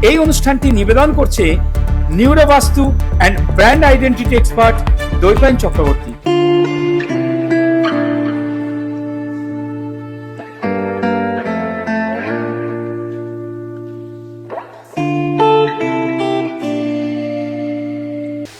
এই অনুষ্ঠানটি নিবেদন করছে নিউরোবাস্তু and brand identity expert Dwaipayan Chakraborty.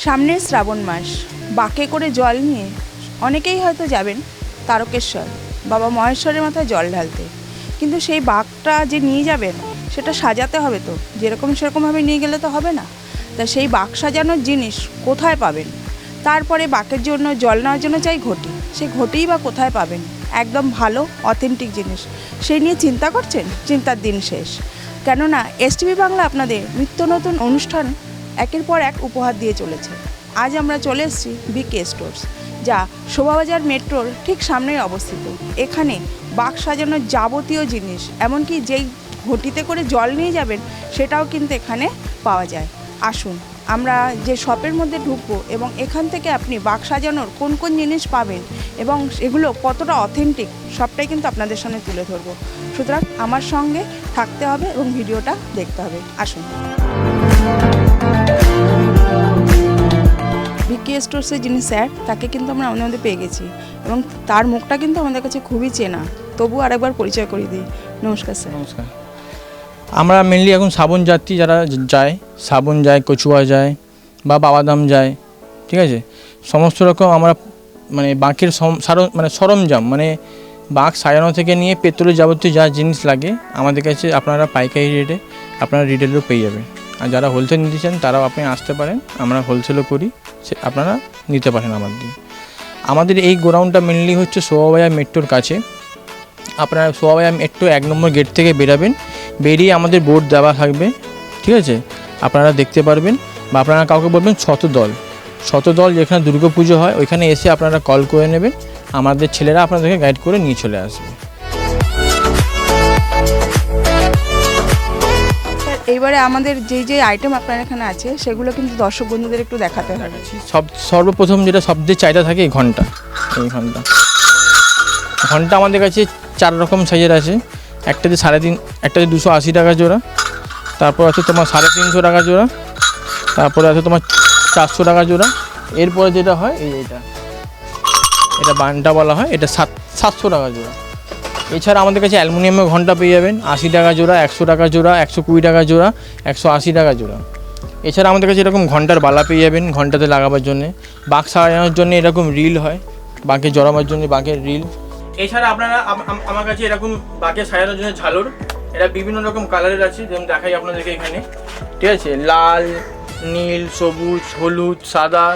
সামনের শ্রাবণ মাস, বাঁকে করে জল নিয়ে অনেকেই হয়তো যাবেন তারকেশ্বর বাবা মহেশ্বরের মাথায় জল ঢালতে। কিন্তু সেই বাঁকটা যে নিয়ে যাবেন সেটা সাজাতে হবে, তো যেরকম সেরকমভাবে নিয়ে গেলে তো হবে না। তা সেই বাঁক সাজানোর জিনিস কোথায় পাবেন? তারপরে বাঁকের জন্য জল নেওয়ার জন্য চাই ঘটি, সেই ঘটিই বা কোথায় পাবেন? একদম ভালো অথেন্টিক জিনিস সেই নিয়ে চিন্তা করছেন? চিন্তার দিন শেষ। কেননা এসটিভি বাংলা আপনাদের নিত্য নতুন অনুষ্ঠান একের পর এক উপহার দিয়ে চলেছে। আজ আমরা চলে এসেছি বিকে স্টোর্স, যা শোভাবাজার মেট্রোর ঠিক সামনেই অবস্থিত। এখানে বাঁক সাজানোর যাবতীয় জিনিস, এমনকি যেই ঘটিতে করে জল নিয়ে যাবেন সেটাও কিন্তু এখানে পাওয়া যায়। আসুন আমরা যে শপের মধ্যে ঢুকবো এবং এখান থেকে আপনি বাঁক সাজানোর কোন কোন জিনিস পাবেন এবং এগুলো কতটা অথেন্টিক সবটাই কিন্তু আপনাদের সামনে তুলে ধরবো। সুতরাং আমার সঙ্গে থাকতে হবে এবং ভিডিওটা দেখতে হবে। আসুন। বিকে স্টোর্সের যিনি স্যার, তাকে কিন্তু আমরা আমাদের মধ্যে পেয়ে গেছি এবং তার মুখটা কিন্তু আমাদের কাছে খুবই চেনা। তবু আরেকবার পরিচয় করিয়ে দিই। নমস্কার স্যার। নমস্কার। আমরা মেনলি এখন সাবন যাত্রী যারা যায়, সাবন যায়, কচুয়া যায় বা বাবাদাম যায়, ঠিক আছে, সমস্ত রকম আমরা মানে বাঁকের সরঞ্জাম মানে বাঁক সাজানো থেকে নিয়ে পেট্রোলের যাবতীয় যা জিনিস লাগে আমাদের কাছে আপনারা পাইকারি রেটে আপনারা রিটেলও পেয়ে যাবেন। আর যারা হোলসেল নিতে চান তারাও আপনি আসতে পারেন, আমরা হোলসেলও করি, আপনারা নিতে পারেন আমাদের এই গোডাউনটা মেনলি হচ্ছে শোভাবাজার মেট্রোর কাছে। আপনারা শোভাবাজার মেট্রো 1 নম্বর গেট থেকে বেরাবেন, বেরিয়ে আমাদের বোর্ড দেওয়া থাকবে, ঠিক আছে, আপনারা দেখতে পারবেন। বা আপনারা কাউকে বলবেন শতদল যেখানে দুর্গাপুজো হয় ওইখানে এসে আপনারা কল করে নেবেন, আমাদের ছেলেরা আপনাদেরকে গাইড করে নিয়ে চলে আসবে। এইবারে আমাদের যেই আইটেম আপনার এখানে আছে সেগুলো কিন্তু দর্শক বন্ধুদের একটু দেখাতে হবে। সর্বপ্রথম যেটা সবচেয়ে চাহিদা থাকে এই ঘন্টা আমাদের কাছে 4 রকম সাইজের আছে। একটাতে 3.5, একটাতে 280 টাকা জোড়া, তারপর আছে তোমার 350 টাকা জোড়া, তারপরে আছে তোমার 400 টাকা জোড়া। এরপরে যেটা হয় এটা বানটা বলা হয়, এটা 700 টাকা জোড়া। এছাড়া আমাদের কাছে অ্যালুমিনিয়ামের ঘন্টা পেয়ে যাবেন 80 টাকা জোড়া, 100 টাকা জোড়া, 120 টাকা জোড়া, 180 টাকা জোড়া। এছাড়া আমাদের কাছে এরকম ঘন্টার বালা পেয়ে যাবেন, ঘন্টাতে লাগাবার জন্যে। বাঁক সাজানোর জন্য এরকম রিল হয়, বাঁকে জড়াবার জন্য বাঁকের রিল। এছাড়া আপনারা আমার কাছে এরকম বাঁকে সাজানোর জন্য ঝালর, এটা বিভিন্ন রকম কালারের আছে, যেমন দেখাই আপনাদেরকে এখানে, ঠিক আছে, লাল, নীল, সবুজ, হলুদ, সাদা,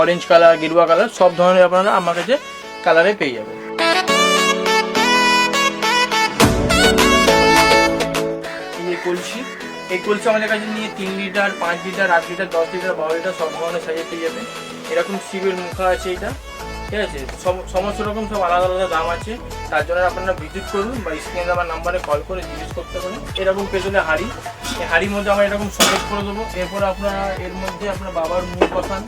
অরেঞ্জ কালার, গেরুয়া কালার, সব ধরনের আপনারা আমার কাছে কালারে পেয়ে যাবেন। এই কলসি আমাদের কাছে নিয়ে 3 litre, 5 litre, 8 litre, 10 litre, 12 litre সব ধরনের সাইজে পেয়ে যাবে। এরকম শিবের মুখা আছে, এটা ঠিক আছে, সমস্ত রকম সব আলাদা আলাদা দাম আছে। তার জন্য আপনারা ভিজিট করুন বা স্ক্রিনে দেওয়ার নাম্বারে কল করে জিজ্ঞেস করতে পারেন। এরকম পেছনে হাঁড়ি, এই হাঁড়ির মধ্যে আমরা এরকম সকেট করে দেবো। এরপর আপনারা এর মধ্যে আপনার বাবার মুখ বসান,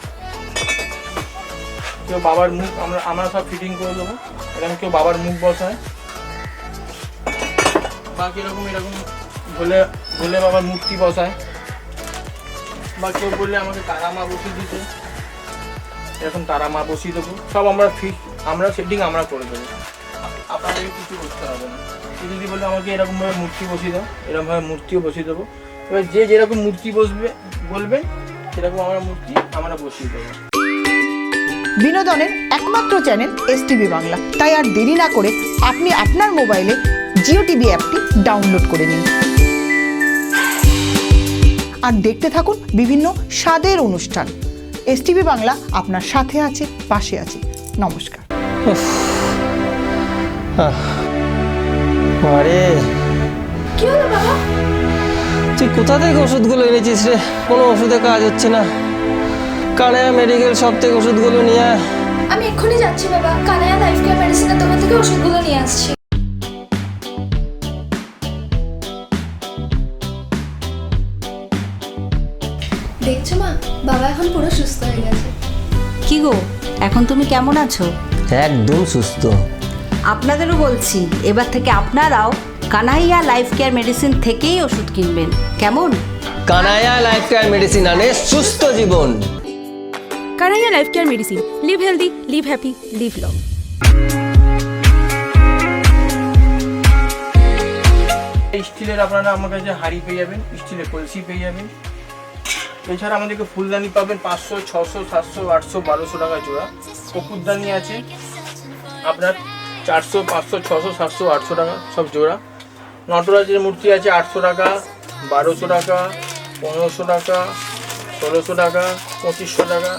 কেউ বাবার মুখ আমরা সব ফিটিং করে দেবো। এরকম কেউ বাবার মুখ বসায় বা এরকম ভোলে বাবার মূর্তি বসায়, বা কেউ বললে আমাকে তারা মা বসিয়ে দিতে, এরকম তারা মা বসিয়ে দেবো। সব আমরা সেটিং আমরা করে দেবো, আপনাদের কিছু করতে হবে না। যদি বলে আমাকে এরকমভাবে মূর্তি বসিয়ে দাও, এরকমভাবে মূর্তিও বসিয়ে দেবো। এবার যে যেরকম মূর্তি বলবেন সেরকম আমরা বসিয়ে দেবো। বিনোদনের একমাত্র চ্যানেল এসটিভি বাংলা, তাই আর দেরি না করে আপনি আপনার মোবাইলে জিও টিভি অ্যাপটি ডাউনলোড করে নিন আর দেখতে থাকুন বিভিন্ন স্বাদের অনুষ্ঠান। এসটিভি বাংলা আপনার সাথে আছে, পাশে আছে। নমস্কার। আরে কি হলো বাবা? তুই কোথা থেকে ওষুধগুলো এনেছিস রে? কোনো ওষুধে কাজ হচ্ছে না। কানায়া মেডিকেল শপ থেকে ওষুধগুলো নিয়ে আয়। আমি এক্ষুনি যাচ্ছি বাবা, কানায়া লাইফ কেয়ার মেডিসিনের দোকান থেকে ওষুধগুলো নিয়ে আসছি। দেখছো মা, বাবা এখন পুরো সুস্থ হয়ে গেছে। কি গো, এখন তুমি কেমন আছো? একদম সুস্থ। আপনাদেরও বলছি, এবার থেকে আপনারাও কানাইয়া লাইফ কেয়ার মেডিসিন থেকেই ওষুধ কিনবেন, কেমন? কানায়া লাইফ কেয়ার মেডিসিন আনে সুস্থ জীবন। Kanaiya life care medicine, live healthy, live happy, live long. স্টিলের আপনারা আমার কাছে হাঁড়ি পেয়ে যাবেন, স্টিলের কলসি পেয়ে যাবেন। এছাড়া আমাদেরকে ফুলদানি পাবেন 500, 600, 700, 800, 1200 টাকা জোড়া। কপুরদানি আছে আপনার 400, 500, 600, 700, 800 টাকা সব জোড়া। নটরাজের মূর্তি আছে 800 টাকা, 1200 টাকা, 1500 টাকা, 1600 টাকা, 2500 টাকা,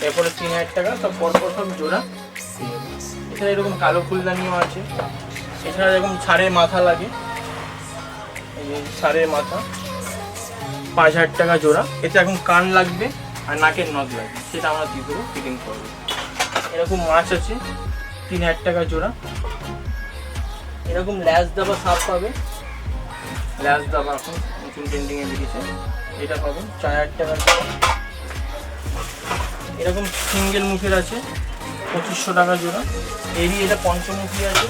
এরপরে 3000 টাকা, সব পরপর সব জোড়া। এছাড়া এরকম কালো ফুলদানিও আছে। এছাড়া এরকম ছাড়ের মাথা লাগে, এই ছাড়ের মাথা 5000 টাকা জোড়া। এতে এখন কান লাগবে আর নাকের নথ লাগবে, সেটা আমরা দিয়ে দেবো, ফিটিং করবো। এরকম মাছ আছে 3000 টাকা জোড়া। এরকম ল্যাস দাবা সাপ পাবে, ল্যাস দাবা এখন নতুন ট্রেন্ডিংয়ে বেরিয়েছে, এটা পাবেন 4000 টাকা জোড়া। এরকম সিঙ্গেল মুখের আছে 2500 টাকা জোড়া। এটা পঞ্চমুখী আছে,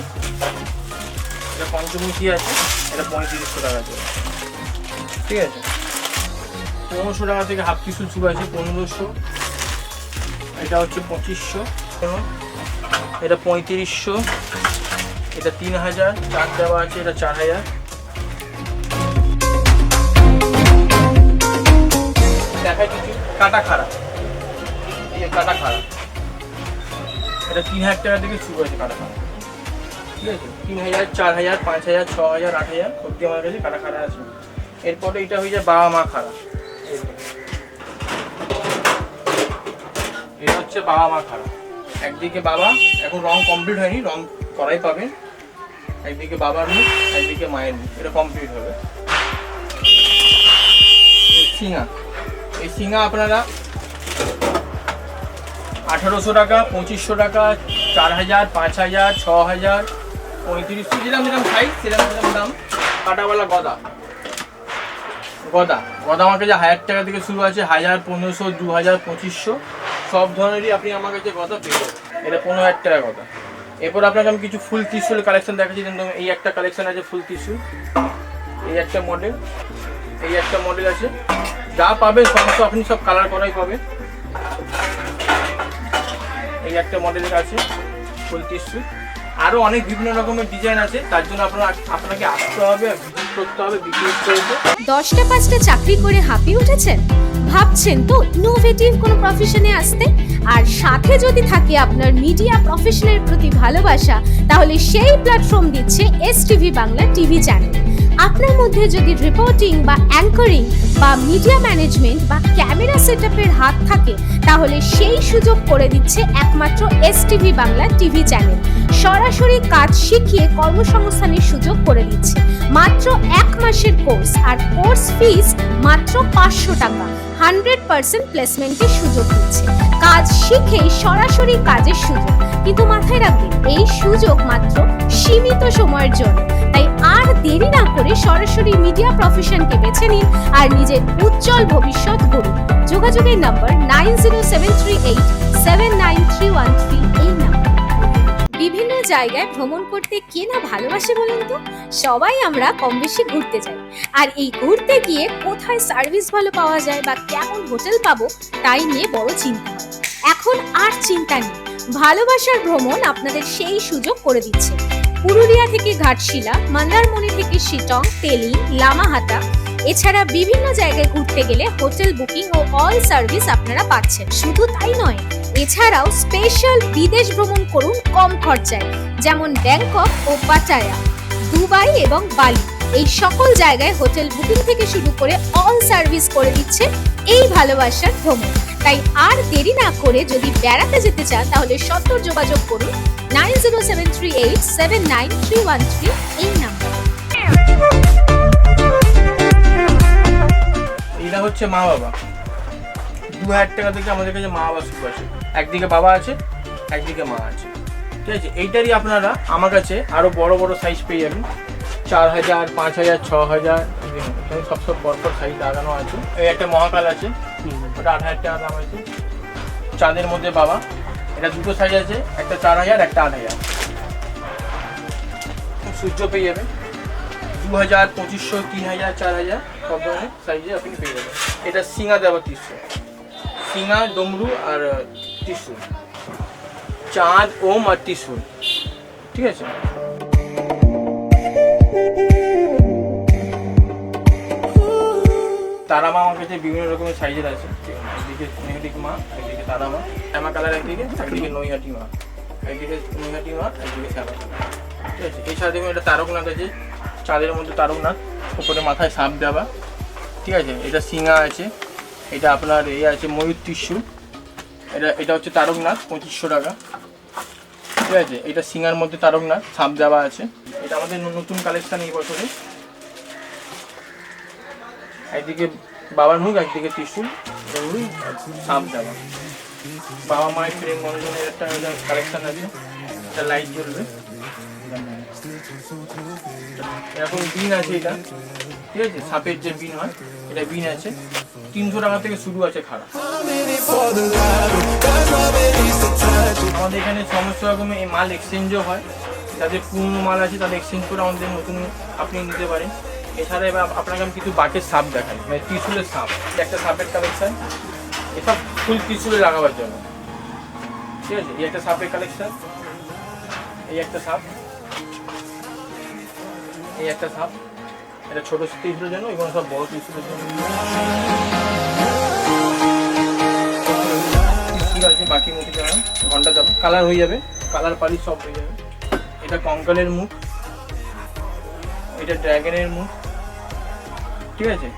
এটা পঞ্চমুখী আছে, এটা 3500 টাকা জোড়া। ঠিক আছে, 1500 টাকা থেকে হাফ ত্রিশূল শুরু আছে, 1500, এটা হচ্ছে 2500, এটা 3500, এটা 3000, চার দেওয়া আছে, এটা 4000। দেখায় কিছু কাটা খাড়া, এই কাটা খাড়া, এটা 3000 টাকা থেকে শুরু আছে কাটা খাড়া। ঠিক আছে, 3000, 4000, 5000, 6000, 8000 অব্দি আমার কাছে কাটা খাড়া আছে। এরপরে এটা হয়ে যায় বাবা মা খাড়া, এটা হচ্ছে বাবা মা খাড়া। একদিকে বাবা, এখন রং কমপ্লিট হয়নি, রং করাই পাবেন। একদিকে বাবার মুখ, একদিকে মায়ের মুখ, এটা কমপ্লিট হবে। সিঙা, এই সিঙা আপনারা 1800 টাকা, 2500 টাকা, 4000, 5000, 6000, 3500, যেরকম যেরকম সাইজ সেরকম সেরকম দাম। কাটাওয়ালা গদা, গদা গদা আমার কাছে 1000 টাকা থেকে শুরু আছে, 1000, 1500, 2000, 2500 সব ধরনেরই আপনি আমার কাছে গদা পেয়ে যাবেন। এটা 15000 টাকা গদা। এরপর আপনাকে আমি কিছু ফুল ত্রিশূল কালেকশন দেখাচ্ছি। এই একটা কালেকশন আছে ফুল ত্রিশূল, এই একটা মডেল, এই একটা মডেল আছে। যা পাবেন সমস্ত আপনি সব কালার করাই পাবেন। এই একটা মডেলের আছে ফুল ত্রিশূল। আরও অনেক বিভিন্ন রকমের ডিজাইন আছে, তার জন্য আপনাকে আসতে হবে, ভিজিট করতে হবে, বিক্রি করতে। 10টা 5টা চাকরি করে হাঁপিয়ে উঠেছেন, ভাবছেন তো ইনোভেটিভ কোনো প্রফেশনে আসতে, আর সাথে যদি থাকে আপনার মিডিয়া প্রফেশনের প্রতি ভালোবাসা, তাহলে সেই প্ল্যাটফর্ম দিচ্ছে এসটিভি বাংলা টিভি চ্যানেল। আপনার মধ্যে যদি রিপোর্টিং বা অ্যাঙ্করিং বা মিডিয়া ম্যানেজমেন্ট বা ক্যামেরা সেটআপের হাত থাকে, তাহলে সেই সুযোগ করে দিচ্ছে একমাত্র এসটিভি বাংলা টিভি চ্যানেল। সরাসরি কাজ শিখিয়ে কর্মসংস্থানের সুযোগ করে দিচ্ছে। মাত্র 1 মাসের কোর্স, আর কোর্স ফিস মাত্র 500 টাকা। 100% প্লেসমেন্টের সুযোগ দিচ্ছে। কাজ শিখেই সরাসরি কাজের সুযোগ, কিন্তু মাথায় রাখবেন এই সুযোগ মাত্র সীমিত সময়ের জন্য। তাই আর দেরি না করে সরাসরি মিডিয়া প্রফেশনকে বেছে নিন আর নিজের উজ্জ্বল ভবিষ্যৎ গড়ুন। যোগাযোগের নম্বর 9073879313, এই নাম্বার। বিভিন্ন জায়গায় ভ্রমণ করতে কে না ভালোবাসে বলুন তো? সবাই আমরা কম বেশি ঘুরতে যাই, আর এই ঘুরতে গিয়ে কোথায় সার্ভিস ভালো পাওয়া যায় বা কেমন হোটেল পাবো তাই নিয়ে বড় চিন্তা হয়। এখন আর চিন্তা নেই, ভালোবাসার ভ্রমণ আপনাদের সেই সুযোগ করে দিচ্ছে। পুরুলিয়া থেকে ঘাটশিলা, মন্দারমণি থেকে শিটং, তেলি, লামাহাটা, এছাড়া বিভিন্ন জায়গায় ঘুরতে গেলে হোটেল বুকিং ও অল সার্ভিস আপনারা পাচ্ছেন। শুধু তাই নয়, এছাড়াও স্পেশাল বিদেশ ভ্রমণ করুন কম খরচায়, যেমন ব্যাংকক ও পাটায়া, দুবাই এবং বালি। এই সকল জায়গায় হোটেল বুকিং থেকে শুরু করে অল সার্ভিস করে দিচ্ছে এই ভালোবাসার ভ্রমণ। তাই আর দেরি না করে যদি বেড়াতে যেতে চান, তাহলে সত্তর যোগাযোগ করুন 9073879313, এই নাম্বার। এটা হচ্ছে মা বাবা। 2000 টাকা থেকে আমাদের কাছে মা বাবা শুরু আছে। একদিকে বাবা আছে, একদিকে মা আছে। ঠিক আছে, এইটারই আপনারা আমার কাছে আরো বড় বড় সাইজ পেয়ে যাবেন। 4000, 5000, 6000, সব পরপর সাইজ লাগানো আছে। এই একটা মহাকাল আছে, ওটা 8000 টাকা দাম আছে। চাঁদের মধ্যে বাবা, এটা দুটো সাইজ আছে, একটা 4000, একটা 8000। সূর্য পেয়ে যাবেন, 2000, 2500, 3000, 4000 সব ধরনের সাইজে আপনি পেয়ে যাবেন। এটা সিঙা দেওয়া ত্রিশূল, সিঙা, ডমরু আর ত্রিশূল, চাঁদ, ওম আর ত্রিশূল, ঠিক আছে। তারামা আমার কাছে বিভিন্ন রকমের সাইজের আছে, একদিকে মেহদিক মা, একদিকে তারামা, শ্যামা কালার একদিকে, একদিকে নৈহাটি মা, একদিকে নৈহাটি মা, একদিকে শ্যামা কালার, ঠিক আছে। এছাড়া দেখুন এটা তারকনাথ আছে, চাঁদের মধ্যে তারকনাথ, উপরে মাথায় সাপ দেওয়া, ঠিক আছে। এটা সিঙা আছে, এটা আপনার এই আছে ময়ূর ত্রিশূল, এটা হচ্ছে তারকনাথ, 2500 টাকা, ঠিক আছে। এটা সিঙার মধ্যে তারকনাথ, সাপ দেওয়া আছে। এটা আমাদের নতুন কালেকশন এই বছরে। একদিকে বাবার মুখ, একদিকে ত্রিশূল, সাপ দেওয়া। বাবা মায়ের প্রেম মনোজনের একটা কালেকশন আছে, এটা লাইট জ্বলবে, এরকম বিন আছে এটা, ঠিক আছে। সাপের যে বিন হয়, এটা বিন আছে, 300 টাকা থেকে শুরু আছে খাড়া। আমাদের এখানে সমস্ত রকমের এই মাল এক্সচেঞ্জও হয়, যাদের পুরনো মাল আছে তাদের এক্সচেঞ্জ করে আমাদের নতুন আপনি নিতে পারেন। এছাড়া এবার আপনাকে আমি কিছু বাকের সাপ দেখাই, মানে ত্রিশূলের সাপ, একটা সাপের কালেকশন, এসব ফুল ত্রিশূলে লাগাবার জন্য, ঠিক আছে। এই একটা সাপের কালেকশন, এই একটা সাপ, এই একটা সাপ, এটা ছোট ত্রিশূলের জন্য, এবং সব বড় ত্রিশূলের জন্য। ঠিক আছে, বাকি মুখে যাবে ঘন্টা যাবে, কালার হয়ে যাবে, কালার পালিশ সব হয়ে যাবে। এটা কঙ্কালের মুখ, এটা ড্র্যাগনের মুখ, ঠিক আছে।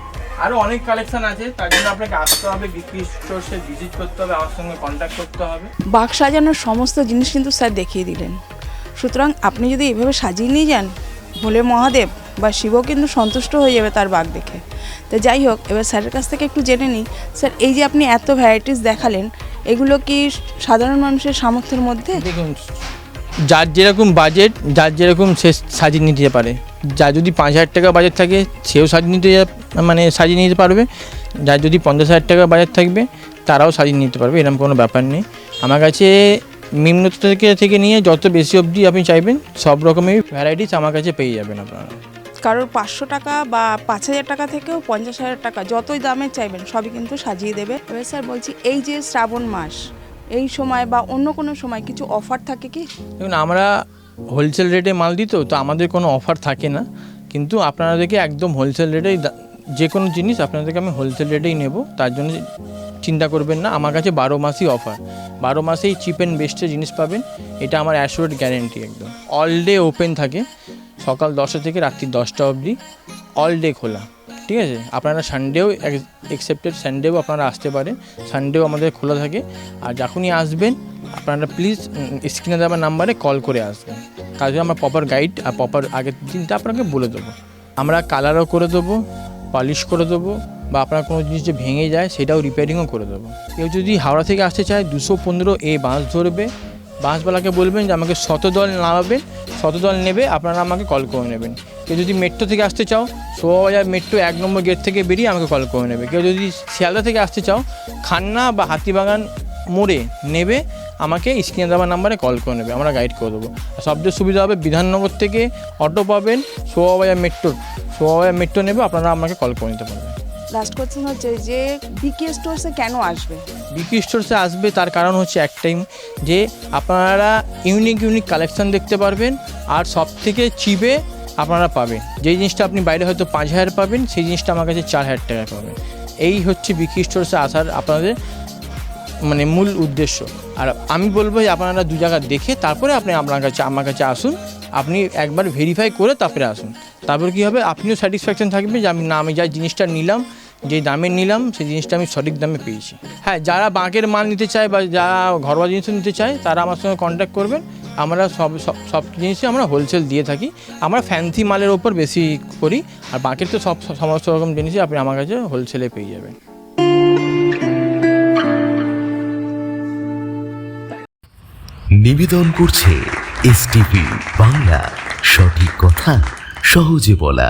আরও অনেক কালেকশন আছে, তার জন্য আপনাকে আসতে হবে, বিক্রি স্টোরসে ভিজিট করতে হবে, আমার সঙ্গে কন্ট্যাক্ট করতে হবে। বাগ সাজানোর সমস্ত জিনিস কিন্তু স্যার দেখিয়ে দিলেন, সুতরাং আপনি যদি এভাবে সাজিয়ে নিয়ে যান, ভোলে মহাদেব বা শিবও কিন্তু সন্তুষ্ট হয়ে যাবে তার বাগ দেখে। তো যাই হোক, এবার স্যারের কাছ থেকে একটু জেনে নিই, স্যার এই যে আপনি এত ভ্যারাইটিস দেখালেন, এগুলো কি সাধারণ মানুষের সামর্থ্যের মধ্যে? দেখুন, যার যেরকম বাজেট, যার যেরকম সে সাজিয়ে নিতে পারে। যার যদি 5000 টাকা বাজেট থাকে সেও সাজিয়ে নিতে পারবে, যার যদি 50,000 টাকা বাজেট থাকবে তারাও সাজিয়ে নিতে পারবে, এরকম কোনো ব্যাপার নেই। আমার কাছে নিম্নতা থেকে নিয়ে যত বেশি অবধি আপনি চাইবেন সব রকমের ভ্যারাইটিস আমার কাছে পেয়ে যাবেন আপনারা। কারোর 500 টাকা বা 5000 টাকা থেকেও 50,000 টাকা যতই দামের চাইবেন সবই কিন্তু সাজিয়ে দেবে। এবার স্যার বলছি, এই যে শ্রাবণ মাস, এই সময় বা অন্য কোনো সময় কিছু অফার থাকে কি? দেখুন, আমরা হোলসেল রেটে মাল দিই, তো আমাদের কোনো অফার থাকে না, কিন্তু আপনাদেরকে একদম হোলসেল রেটেই যে কোনো জিনিস আপনাদেরকে আমি হোলসেল রেটেই নেব, তার জন্য চিন্তা করবেন না। আমার কাছে 12 মাসই অফার, 12 মাসেই চিপ অ্যান্ড বেস্টের জিনিস পাবেন, এটা আমার অ্যাসিওর্ড গ্যারেন্টি একদম। অল ডে ওপেন থাকে, সকাল 10টা থেকে রাত্রি 10টা অবধি অল ডে খোলা, ঠিক আছে। আপনারা সানডেও এক্সেপ্টেড, সানডেও আপনারা আসতে পারেন, সানডেও আমাদের খোলা থাকে। আর যখনই আসবেন আপনারা প্লিজ স্ক্রিনে দেওয়া নাম্বারে কল করে আসবেন, কাজে আমরা প্রপার গাইড আর প্রপার আগের দিনটা আপনাকে বলে দেবো। আমরা কালারও করে দেবো, পলিশ করে দেবো, বা আপনার কোনো জিনিস যে ভেঙে যায় সেটাও রিপেয়ারিংও করে দেবো। কেউ যদি হাওড়া থেকে আসতে চায় 215A বাস ধরবে, বাসওয়ালাকে বলবেন যে আমাকে শতদল নামাবেন, শতদল নেবে, আপনারা আমাকে কল করে নেবেন। কেউ যদি মেট্রো থেকে আসতে চাও, শোভাবাজার মেট্রো 1 নম্বর গেট থেকে বেরিয়ে আমাকে কল করে নেবে। কেউ যদি শিয়ালদা থেকে আসতে চাও, খান্না বা হাতিবাগান মোড়ে নেবে, আমাকে স্ক্রিনে দেওয়া নাম্বারে কল করে নেবে, আমরা গাইড করে দেবো। সবচেয়ে সুবিধা হবে বিধাননগর থেকে অটো পাবেন, শোভাবাজার মেট্রো নেবে, আপনারা আমাকে কল করে নিতে পারবেন। লাস্ট কোয়েশ্চেন হচ্ছে যে বিকে স্টোরসে কেন আসবে? বিকি স্টোরসে আসবে তার কারণ হচ্ছে একটাই, যে আপনারা ইউনিক কালেকশন দেখতে পারবেন, আর সব থেকে চিপে আপনারা পাবেন। যেই জিনিসটা আপনি বাইরে হয়তো 5000 পাবেন, সেই জিনিসটা আমার কাছে 4000 টাকা পাবেন। এই হচ্ছে বিকি স্টোরসে আসার আপনাদের মূল উদ্দেশ্য। আর আমি বলবো যে আপনারা 2 জায়গা দেখে তারপরে আপনি আমার কাছে আসুন, আপনি একবার ভেরিফাই করে তারপরে আসুন। তারপর কী হবে, আপনিও স্যাটিসফ্যাকশন থাকবে যে আমি যা জিনিসটা নিলাম, যে দামে নিলাম, সেই জিনিসটা আমি সঠিক দামে পেয়েছি। হ্যাঁ, যারা বাঁকের মাল নিতে চায় বা যারা ঘরোয়া জিনিস নিতে চায় তারা আমার সঙ্গে কন্ট্যাক্ট করবেন। আমরা সব জিনিসই আমরা হোলসেল দিয়ে থাকি, আমরা ফ্যান্সি মালের ওপর বেশি করি, আর বাঁকের তো সমস্ত রকম জিনিসই আপনি আমার কাছে হোলসেলে পেয়ে যাবেন। নিবেদন করছে এসটিভি বাংলা, সঠিক কথা সহজে বলা।